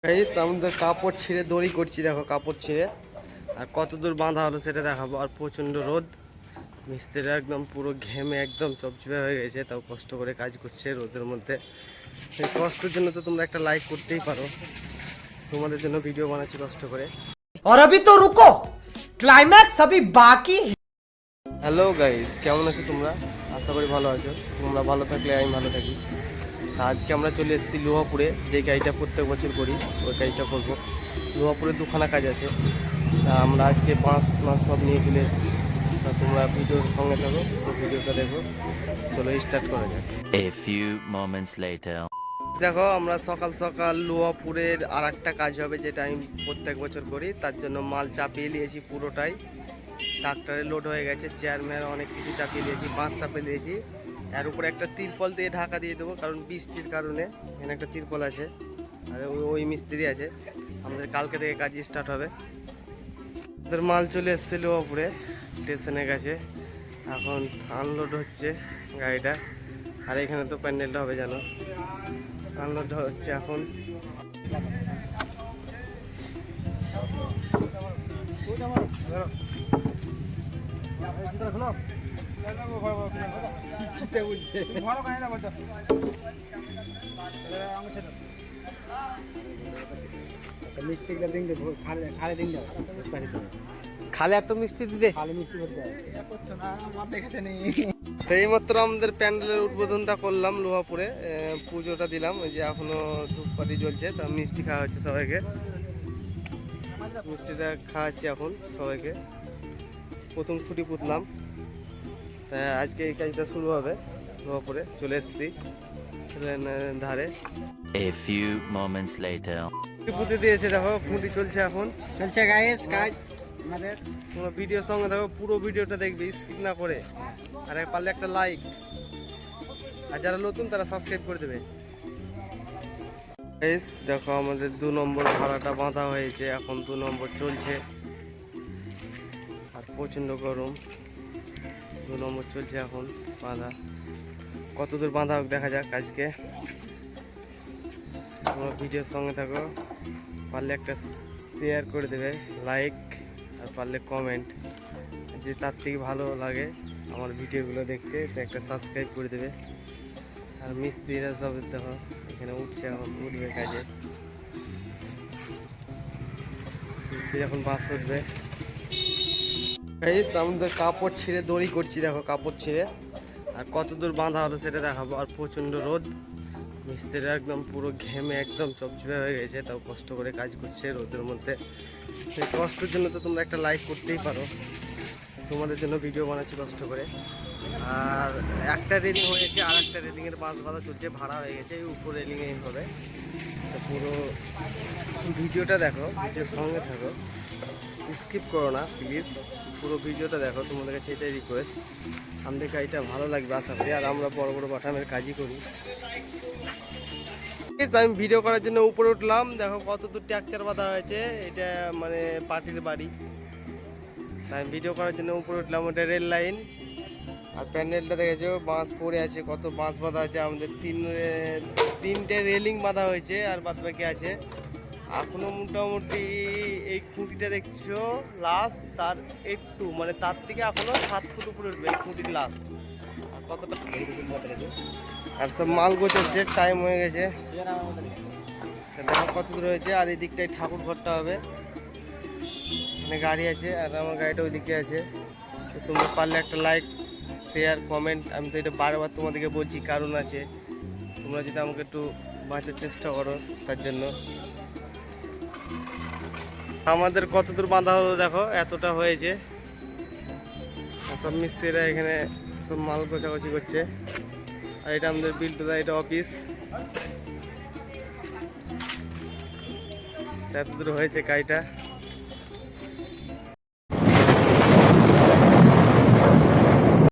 Guys আমাদের কাপড় ছিঁড়ে দড়ি করছি, দেখো কাপড় ছিঁড়ে আর কত দূর বাঁধা হলো সেটা দেখাবো। আর প্রচণ্ড রোদ, মিস্ত্রিরা একদম পুরো ঘেমে একদম চপচপে হয়ে গেছে, তাও কষ্ট করে কাজ করছে রোদের মধ্যে। সেই কষ্টের জন্য তো তোমরা একটা লাইক করতেই পারো, তোমাদের জন্য ভিডিও বানাচ্ছি কষ্ট করে। और अभी तो रुको, क्लाइमैक्स अभी बाकी। হ্যালো গাইস, কেমন আছো তোমরা? আশা করি ভালো আছো। তোমরা ভালো থাকলে আমি ভালো থাকি। তা আজকে আমরা চলে এসেছি লোহাপুরে, যে গাড়িটা প্রত্যেক বছর করি ওই গাড়িটা করবো। লোহাপুরে দুখানা কাজ আছে, তা আমরা আজকে বাঁশ সব নিয়ে চলে এসেছি। তা তোমরা ভিডিওর সঙ্গে থাকো, ভিডিওটা দেখো। চলো স্টার্ট করা যাক। A few moments later. দেখো আমরা সকাল সকাল লোহাপুরের আর একটা কাজ হবে, যেটা আমি প্রত্যেক বছর করি। তার জন্য মাল চাপিয়ে নিয়েছি পুরোটাই, ট্রাক্টরে লোড হয়ে গেছে, চেয়ারম্যান অনেক কিছু চাপিয়ে দিয়েছি, বাঁশ চাপিয়ে দিয়েছি। এর উপরে একটা তিরপল দিয়ে ঢাকা দিয়ে দেবো, কারণ বৃষ্টির কারণে। এখানে একটা তিরপল আছে আর ওই মিস্ত্রি আছে। আমাদের কালকে থেকে কাজ স্টার্ট হবে। আমাদের মাল চলে এসছে লোহাপুরে স্টেশনের কাছে, এখন আনলোড হচ্ছে গাড়িটা। আর এখানে তো প্যান্ডেলটা হবে জানো, আনলোড হচ্ছে এখন। खाले एक तो मिष्टी दे এই মাত্র আমাদের প্যান্ডেলের উদ্বোধনটা করলাম লোহাপুরে, পুজোটা দিলাম। ওই যে এখনো ধূপকাঠি জ্বলছে, তা মিষ্টি খাওয়া হচ্ছে সবাইকে। মিষ্টিটা খাওয়াচ্ছি এখন সবাইকে। প্রথম খুঁটি পুঁতলাম, তা আজকে এই কাজটা শুরু হবে। লোহাপুরে চলে এসেছি ধারে। A few moments later. পুঁতে দিয়েছে, দেখো খুঁটি চলছে এখন। चलছে गाइस কাজ আমাদের। তোমরা ভিডিওর সঙ্গে দেখো, পুরো ভিডিওটা দেখবে স্কিপ না করে। আর পারলে একটা লাইক, আর যারা নতুন তারা সাবস্ক্রাইব করে দেবে। দেখো আমাদের 2 নম্বর ভাড়াটা বাঁধা হয়েছে, এখন 2 নম্বর চলছে। আর প্রচণ্ড গরম, 2 নম্বর চলছে এখন বাঁধা। কত দূর বাঁধা হোক দেখা যাক আজকে। তোমরা ভিডিওর সঙ্গে থাকো, পারলে একটা শেয়ার করে দেবে, লাইক, আর পারলে কমেন্ট। যে তার থেকে ভালো লাগে আমার ভিডিওগুলো দেখতে, তো একটা সাবস্ক্রাইব করে দেবে। আর মিস্ত্রিরা সব দেখো এখানে উঠছে, এখন উঠবে কাজে। মিস্ত্রি এখন বাস উঠবে। আমাদের কাপড় ছিঁড়ে দড়ি করছি, দেখো কাপড় ছিঁড়ে আর কত দূর বাঁধা হলো সেটা দেখাবো। আর প্রচণ্ড রোদ, মিস্ত্রিরা একদম পুরো ঘেমে একদম চপচপে হয়ে গেছে, তাও কষ্ট করে কাজ করছে রোদের মধ্যে। সেই কষ্টের জন্য তো তোমরা একটা লাইক করতেই পারো, তোমাদের জন্য ভিডিও বানাচ্ছি কষ্ট করে। আর একটা রেলিং হয়েছে, আর একটা রেলিংয়ের বাঁশ বাঁধা চলছে, ভাড়া হয়ে গেছে, এই উপর রেলিংয়ে হবে। তো পুরো ভিডিওটা দেখো, ভিডিওর সঙ্গে থাকো, স্কিপ করো না প্লিজ, পুরো ভিডিওটা দেখো। তোমাদের কাছে এটাই রিকোয়েস্ট। আমাদের কাজটা ভালো লাগবে আশা করি। আর আমরা বড় বড় বাটামের কাজই করি। আমি ভিডিও করার জন্য উপরে উঠলাম, দেখো কত দূর ট্রাকচার বাঁধা হয়েছে। এটা মানে পার্টির বাড়ি, আমি ভিডিও করার জন্য উপরে উঠলাম। ওটা রেল লাইন। আর প্যান্ডেলটা দেখেছো বাঁশ পড়ে আছে, কত বাঁশ বাঁধা আছে। আমাদের তিনটে রেলিং বাঁধা হয়েছে, আর বাদ বাকি আছে এখনো। মোটামুটি এই খুঁটিটা দেখছো লাস্ট, তার একটু মানে তার থেকে এখনো 7 ফুট উপরে উঠবে এই খুঁটির লাস্ট। আর কতটা, আর সব মাল গোছাচ্ছে, টাইম হয়ে গেছে। দেখো কত দূর হয়েছে। আর এই দিকটায় ঠাকুর ঘরটা হবে, এখানে গাড়ি আছে, আর আমার গাড়িটা ওই দিকে আছে। তো তোমরা পারলে একটা লাইক, শেয়ার, কমেন্ট। আমি তো এটা বারবার তোমাদেরকে বলছি, কারণ আছে। তোমরা যদি আমাকে একটু বাঁচার চেষ্টা করো, তার জন্য। আমাদের কত দূর বাঁধা হলো দেখো, এতটা হয়েছে। সব মিস্ত্রিরা এখানে সব মাল গোছাগুছি করছে। আর এটা আমাদের বিল্টুদা, এটা অফিস। এত দূর হয়েছে কাজটা।